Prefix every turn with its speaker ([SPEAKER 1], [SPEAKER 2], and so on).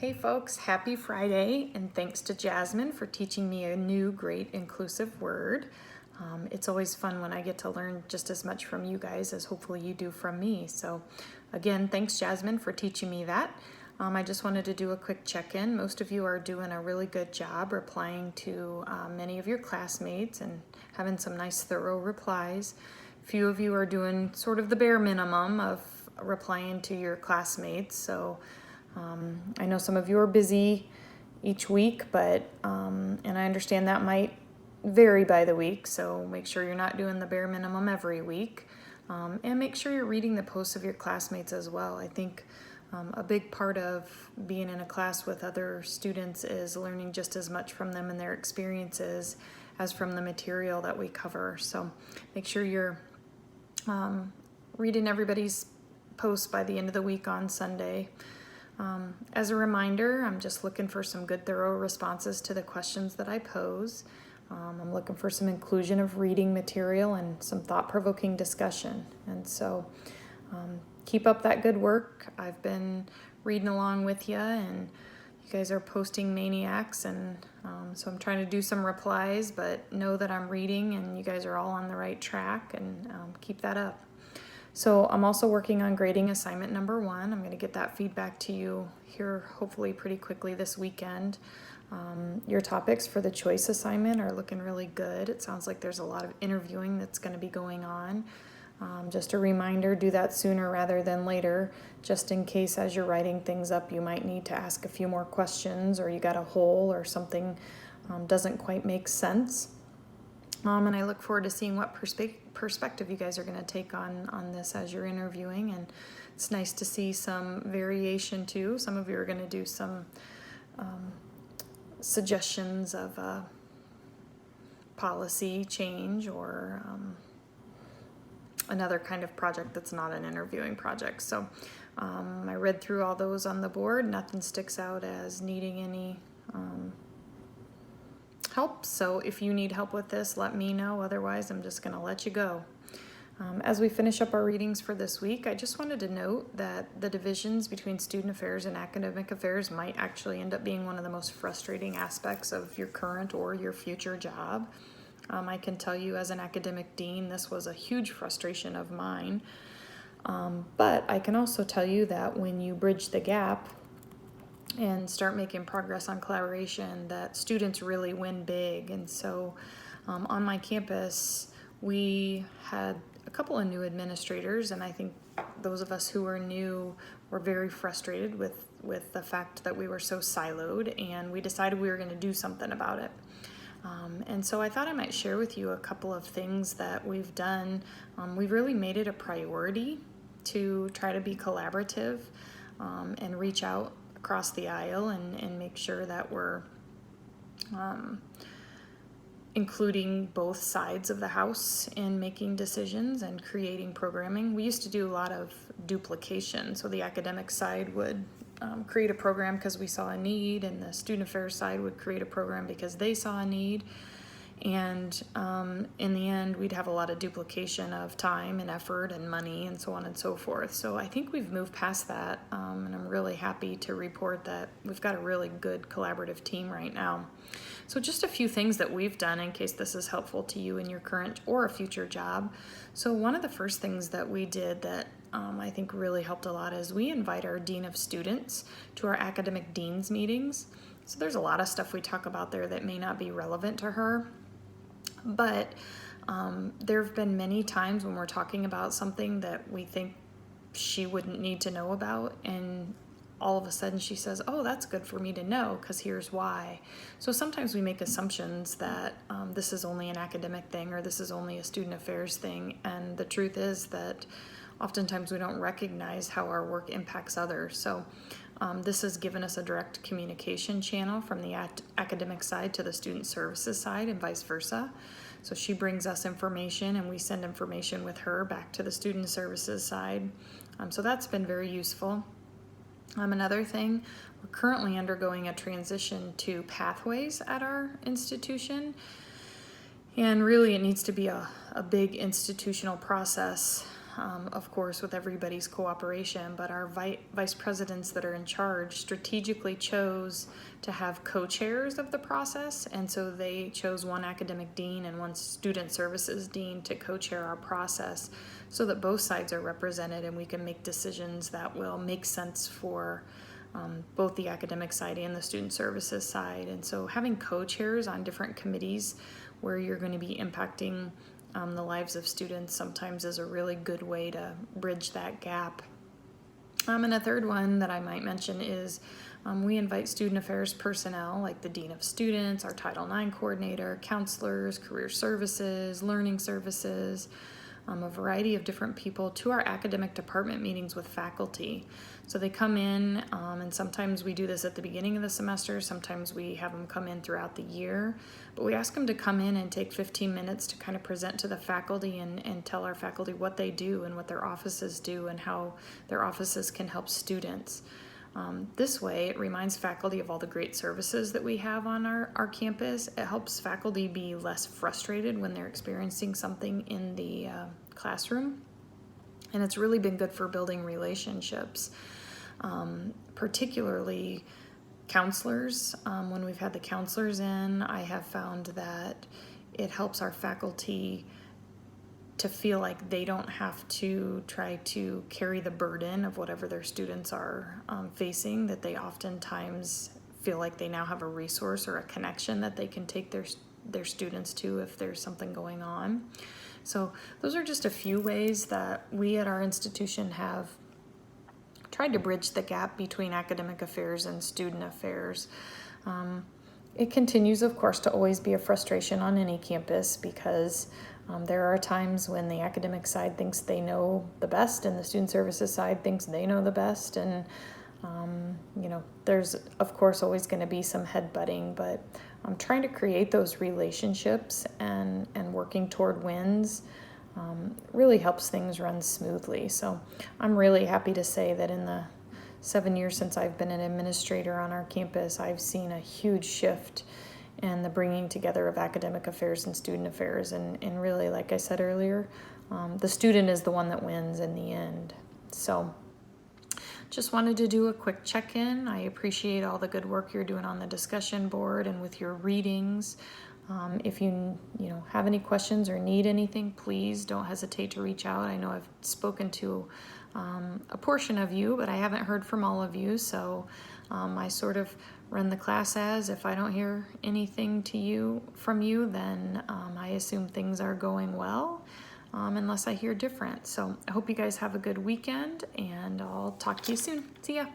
[SPEAKER 1] Hey folks, happy Friday, and thanks to Jasmine for teaching me a new great inclusive word. It's always fun when I get to learn just as much from you guys as hopefully you do from me. So again, thanks Jasmine for teaching me that. I just wanted to do a quick check-in. Most of you are doing a really good job replying to many of your classmates and having some nice thorough replies. Few of you are doing sort of the bare minimum of replying to your classmates, so I know some of you are busy each week, but and I understand that might vary by the week, so make sure you're not doing the bare minimum every week, and make sure you're reading the posts of your classmates as well. I think a big part of being in a class with other students is learning just as much from them and their experiences as from the material that we cover. So make sure you're reading everybody's posts by the end of the week on Sunday. As a reminder, I'm just looking for some good, thorough responses to the questions that I pose. I'm looking for some inclusion of reading material and some thought-provoking discussion. And so keep up that good work. I've been reading along with you, and you guys are posting maniacs, and so I'm trying to do some replies, but know that I'm reading and you guys are all on the right track, and keep that up. So I'm also working on grading assignment number 1. I'm going to get that feedback to you here hopefully pretty quickly this weekend. Your topics for the choice assignment are looking really good. It sounds like there's a lot of interviewing that's going to be going on. Just a reminder, do that sooner rather than later, just in case as you're writing things up you might need to ask a few more questions, or you got a hole or something doesn't quite make sense. And I look forward to seeing what perspective you guys are going to take on this as you're interviewing. And it's nice to see some variation too. Some of you are going to do some suggestions of policy change, or another kind of project that's not an interviewing project. So I read through all those on the board. Nothing sticks out as needing any help, so if you need help with this, let me know. Otherwise, I'm just going to let you go. As we finish up our readings for this week, I just wanted to note that the divisions between student affairs and academic affairs might actually end up being one of the most frustrating aspects of your current or your future job. I can tell you as an academic dean, this was a huge frustration of mine. But I can also tell you that when you bridge the gap and start making progress on collaboration, that students really win big. And so on my campus, we had a couple of new administrators, and I think those of us who were new were very frustrated with the fact that we were so siloed, and we decided we were going to do something about it. And so I thought I might share with you a couple of things that we've done. We've really made it a priority to try to be collaborative and reach out across the aisle and make sure that we're including both sides of the house in making decisions and creating programming. We used to do a lot of duplication, so the academic side would create a program because we saw a need, and the student affairs side would create a program because they saw a need. And in the end, we'd have a lot of duplication of time and effort and money and so on and so forth. So I think we've moved past that, and I'm really happy to report that we've got a really good collaborative team right now. So just a few things that we've done in case this is helpful to you in your current or a future job. So one of the first things that we did that I think really helped a lot is we invite our Dean of Students to our academic deans meetings. So there's a lot of stuff we talk about there that may not be relevant to her. But there have been many times when we're talking about something that we think she wouldn't need to know about, and all of a sudden she says, oh, that's good for me to know because here's why. So sometimes we make assumptions that this is only an academic thing or this is only a student affairs thing, and the truth is that oftentimes we don't recognize how our work impacts others. So this has given us a direct communication channel from the academic side to the student services side and vice versa. So she brings us information and we send information with her back to the student services side. So that's been very useful. Another thing, we're currently undergoing a transition to pathways at our institution. And really it needs to be a big institutional process of course, with everybody's cooperation, but our vice presidents that are in charge strategically chose to have co-chairs of the process. And so they chose one academic dean and one student services dean to co-chair our process so that both sides are represented and we can make decisions that will make sense for both the academic side and the student services side. And so having co-chairs on different committees where you're going to be impacting the lives of students sometimes is a really good way to bridge that gap. And a third one that I might mention is we invite student affairs personnel like the Dean of Students, our Title IX coordinator, counselors, career services, learning services, a variety of different people to our academic department meetings with faculty. So they come in, and sometimes we do this at the beginning of the semester, sometimes we have them come in throughout the year, but we ask them to come in and take 15 minutes to kind of present to the faculty and tell our faculty what they do and what their offices do and how their offices can help students. This way, it reminds faculty of all the great services that we have on our campus. It helps faculty be less frustrated when they're experiencing something in the classroom. And it's really been good for building relationships, particularly counselors. When we've had the counselors in, I have found that it helps our faculty to feel like they don't have to try to carry the burden of whatever their students are facing, that they oftentimes feel like they now have a resource or a connection that they can take their students to if there's something going on. So those are just a few ways that we at our institution have tried to bridge the gap between academic affairs and student affairs. It continues, of course, to always be a frustration on any campus because there are times when the academic side thinks they know the best and the student services side thinks they know the best. And, there's, of course, always going to be some headbutting, but I'm trying to create those relationships and working toward wins really helps things run smoothly. So I'm really happy to say that in the 7 years since I've been an administrator on our campus, I've seen a huge shift in the bringing together of academic affairs and student affairs. And really, like I said earlier, the student is the one that wins in the end. So just wanted to do a quick check-in. I appreciate all the good work you're doing on the discussion board and with your readings. If you have any questions or need anything, please don't hesitate to reach out. I know I've spoken to a portion of you, but I haven't heard from all of you. So I sort of run the class as if I don't hear anything from you, then I assume things are going well. Unless I hear different. So I hope you guys have a good weekend, and I'll talk to you soon. See ya.